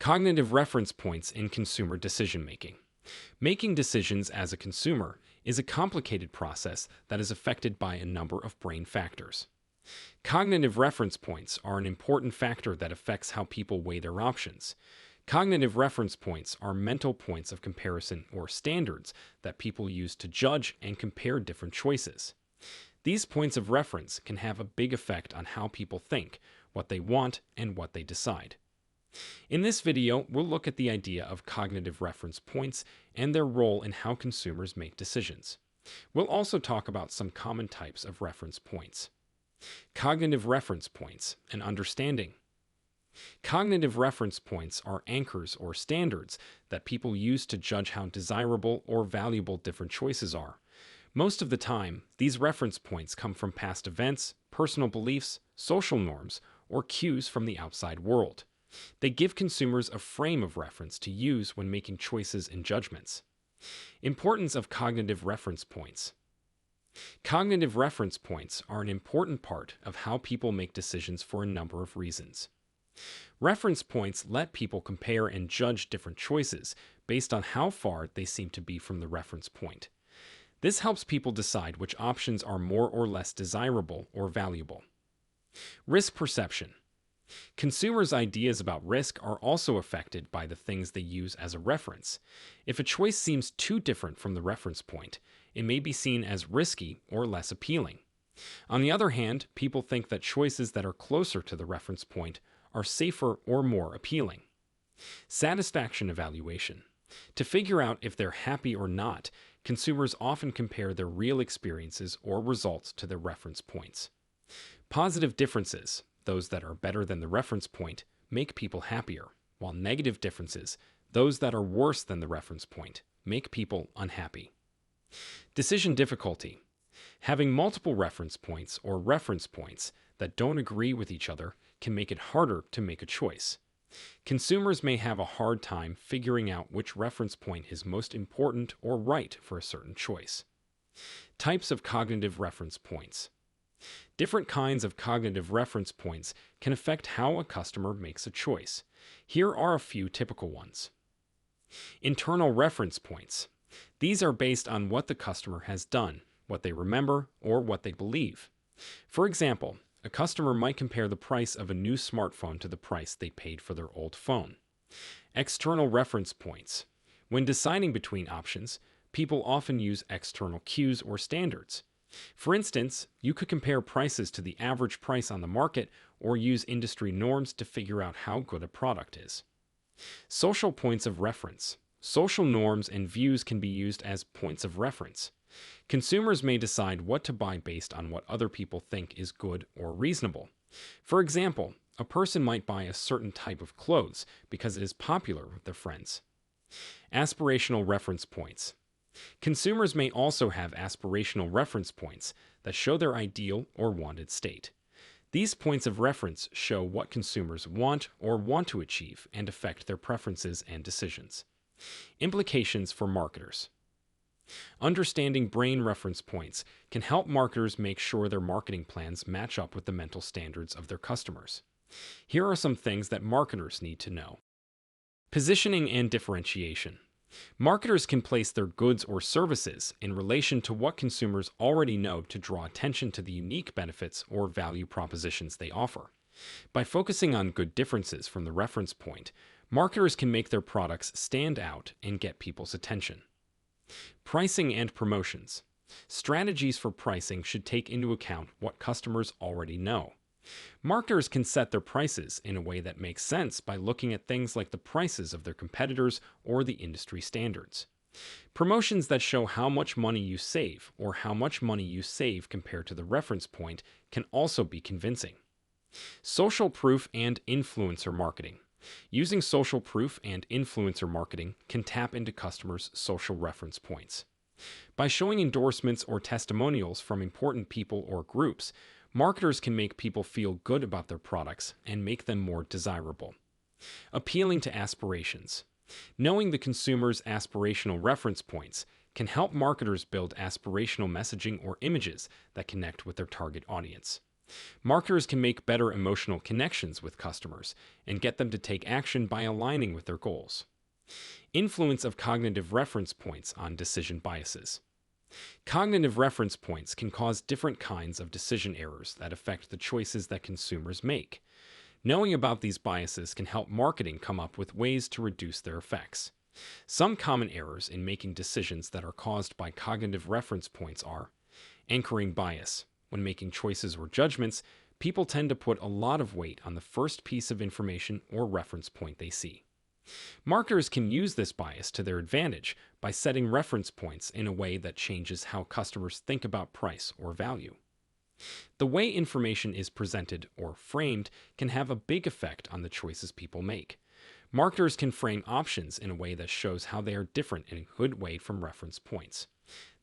Cognitive reference points in consumer decision making. Making decisions as a consumer is a complicated process that is affected by a number of brain factors. Cognitive reference points are an important factor that affects how people weigh their options. Cognitive reference points are mental points of comparison or standards that people use to judge and compare different choices. These points of reference can have a big effect on how people think, what they want, and what they decide. In this video, we'll look at the idea of cognitive reference points and their role in how consumers make decisions. We'll also talk about some common types of reference points. Cognitive reference points and understanding. Cognitive reference points are anchors or standards that people use to judge how desirable or valuable different choices are. Most of the time, these reference points come from past events, personal beliefs, social norms, or cues from the outside world. They give consumers a frame of reference to use when making choices and judgments. Importance of cognitive reference points. Cognitive reference points are an important part of how people make decisions for a number of reasons. Reference points let people compare and judge different choices based on how far they seem to be from the reference point. This helps people decide which options are more or less desirable or valuable. Risk perception. Consumers' ideas about risk are also affected by the things they use as a reference. If a choice seems too different from the reference point, it may be seen as risky or less appealing. On the other hand, people think that choices that are closer to the reference point are safer or more appealing. Satisfaction evaluation. To figure out if they're happy or not, consumers often compare their real experiences or results to their reference points. Positive differences, those that are better than the reference point, make people happier, while negative differences, those that are worse than the reference point, make people unhappy. Decision difficulty. Having multiple reference points or reference points that don't agree with each other can make it harder to make a choice. Consumers may have a hard time figuring out which reference point is most important or right for a certain choice. Types of cognitive reference points. Different kinds of cognitive reference points can affect how a customer makes a choice. Here are a few typical ones. Internal reference points. These are based on what the customer has done, what they remember, or what they believe. For example, a customer might compare the price of a new smartphone to the price they paid for their old phone. External reference points. When deciding between options, people often use external cues or standards. For instance, you could compare prices to the average price on the market or use industry norms to figure out how good a product is. Social points of reference. Social norms and views can be used as points of reference. Consumers may decide what to buy based on what other people think is good or reasonable. For example, a person might buy a certain type of clothes because it is popular with their friends. Aspirational reference points. Consumers may also have aspirational reference points that show their ideal or wanted state. These points of reference show what consumers want or want to achieve and affect their preferences and decisions. Implications for marketers. Understanding brain reference points can help marketers make sure their marketing plans match up with the mental standards of their customers. Here are some things that marketers need to know. Positioning and differentiation. Marketers can place their goods or services in relation to what consumers already know to draw attention to the unique benefits or value propositions they offer. By focusing on good differences from the reference point, marketers can make their products stand out and get people's attention. Pricing and promotions. Strategies for pricing should take into account what customers already know. Marketers can set their prices in a way that makes sense by looking at things like the prices of their competitors or the industry standards. Promotions that show how much money you save or how much money you save compared to the reference point can also be convincing. Social proof and influencer marketing. Using social proof and influencer marketing can tap into customers' social reference points. By showing endorsements or testimonials from important people or groups, marketers can make people feel good about their products and make them more desirable. Appealing to aspirations. Knowing the consumer's aspirational reference points can help marketers build aspirational messaging or images that connect with their target audience. Marketers can make better emotional connections with customers and get them to take action by aligning with their goals. Influence of cognitive reference points on decision biases. Cognitive reference points can cause different kinds of decision errors that affect the choices that consumers make. Knowing about these biases can help marketing come up with ways to reduce their effects. Some common errors in making decisions that are caused by cognitive reference points are anchoring bias. When making choices or judgments, people tend to put a lot of weight on the first piece of information or reference point they see. Marketers can use this bias to their advantage by setting reference points in a way that changes how customers think about price or value. The way information is presented or framed can have a big effect on the choices people make. Marketers can frame options in a way that shows how they are different in a good way from reference points.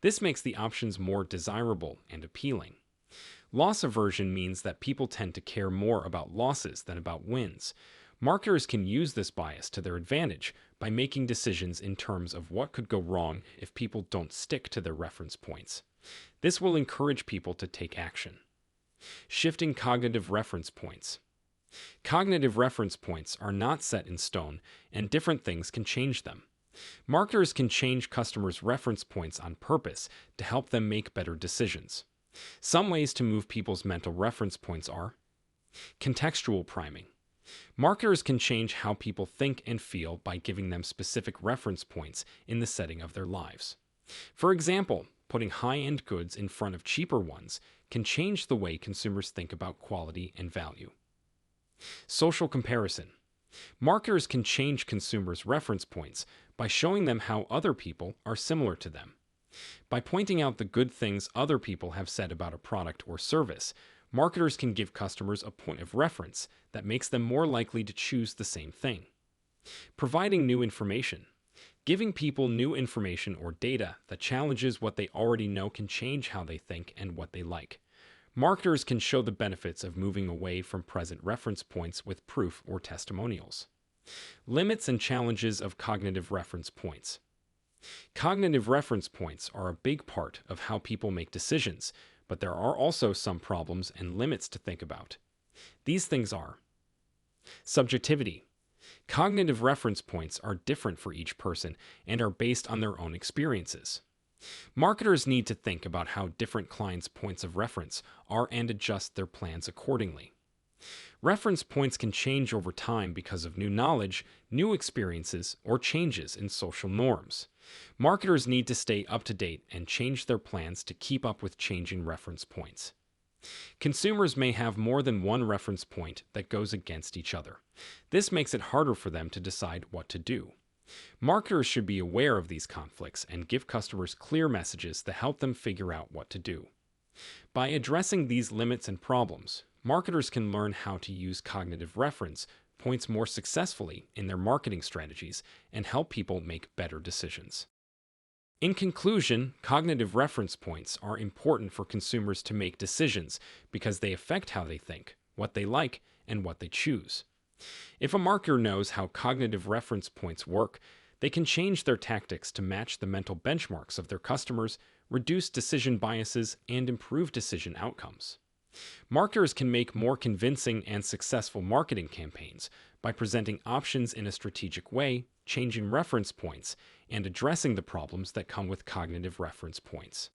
This makes the options more desirable and appealing. Loss aversion means that people tend to care more about losses than about wins. Marketers can use this bias to their advantage by making decisions in terms of what could go wrong if people don't stick to their reference points. This will encourage people to take action. Shifting cognitive reference points. Cognitive reference points are not set in stone, and different things can change them. Marketers can change customers' reference points on purpose to help them make better decisions. Some ways to move people's mental reference points are contextual priming. Marketers can change how people think and feel by giving them specific reference points in the setting of their lives. For example, putting high-end goods in front of cheaper ones can change the way consumers think about quality and value. Social comparison. Marketers can change consumers' reference points by showing them how other people are similar to them. By pointing out the good things other people have said about a product or service, marketers can give customers a point of reference that makes them more likely to choose the same thing. Providing new information. Giving people new information or data that challenges what they already know can change how they think and what they like. Marketers can show the benefits of moving away from present reference points with proof or testimonials. Limits and challenges of cognitive reference points. Cognitive reference points are a big part of how people make decisions, but there are also some problems and limits to think about. These things are subjectivity. Cognitive reference points are different for each person and are based on their own experiences. Marketers need to think about how different clients' points of reference are and adjust their plans accordingly. Reference points can change over time because of new knowledge, new experiences, or changes in social norms. Marketers need to stay up to date and change their plans to keep up with changing reference points. Consumers may have more than one reference point that goes against each other. This makes it harder for them to decide what to do. Marketers should be aware of these conflicts and give customers clear messages that help them figure out what to do. By addressing these limits and problems, marketers can learn how to use cognitive reference points more successfully in their marketing strategies and help people make better decisions. In conclusion, cognitive reference points are important for consumers to make decisions because they affect how they think, what they like, and what they choose. If a marketer knows how cognitive reference points work, they can change their tactics to match the mental benchmarks of their customers, reduce decision biases, and improve decision outcomes. Marketers can make more convincing and successful marketing campaigns by presenting options in a strategic way, changing reference points, and addressing the problems that come with cognitive reference points.